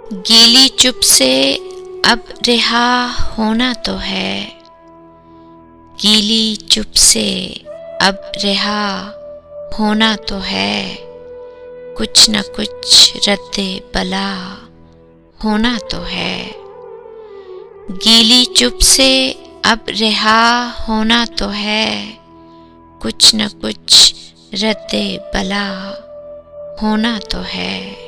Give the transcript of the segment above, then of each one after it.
गीली चुप से अब रिहा होना तो है, गीली चुप से अब रिहा होना तो है, कुछ न कुछ रद्दे बला होना तो है। गीली चुप से अब रिहा होना तो है, कुछ न कुछ रद्दे बला होना तो है।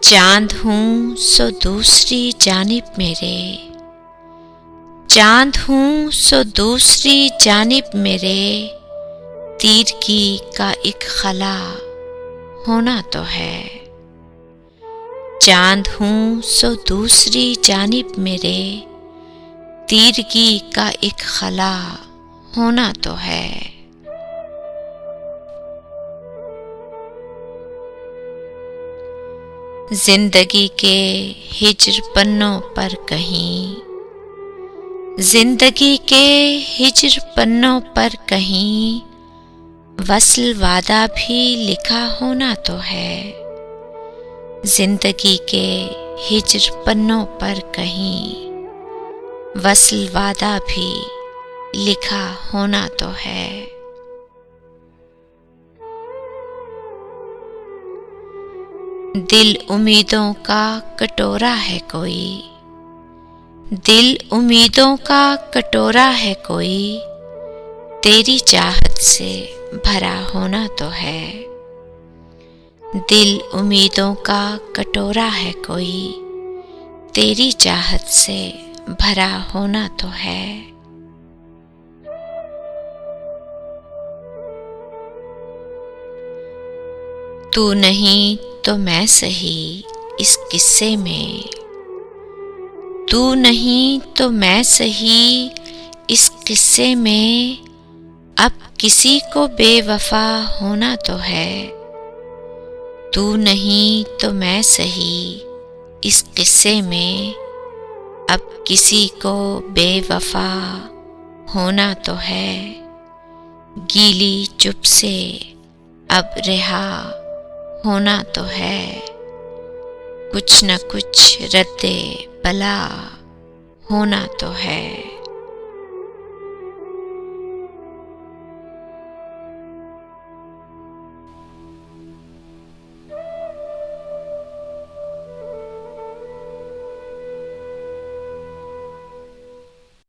चांद हूँ सो दूसरी जानिब मेरे, चांद हूँ सो दूसरी जानिब मेरे, तीरगी का एक खला होना तो है। चांद हूँ सो दूसरी जानिब मेरे, तीरगी का एक खला होना तो है। जिंदगी के हिज्र पन्नों पर कहीं, जिंदगी के हिज्र पन्नों पर कहीं, वस्ल वादा भी लिखा होना तो है। जिंदगी के हिज्र पन्नों पर कहीं, वस्ल वादा भी लिखा होना तो है। दिल उम्मीदों का कटोरा है कोई, दिल उम्मीदों का कटोरा है कोई, तेरी चाहत से भरा होना तो है। दिल उम्मीदों का कटोरा है कोई, तेरी चाहत से भरा होना तो है। तू नहीं तो मैं सही इस किस्से में, तू नहीं तो मैं सही इस किस्से में, अब किसी को बेवफा होना तो है। तू नहीं तो मैं सही इस किस्से में, अब किसी को बेवफा होना तो है। गीली चुप से अब रिहा होना तो है, कुछ न कुछ रद्दे बला होना तो है।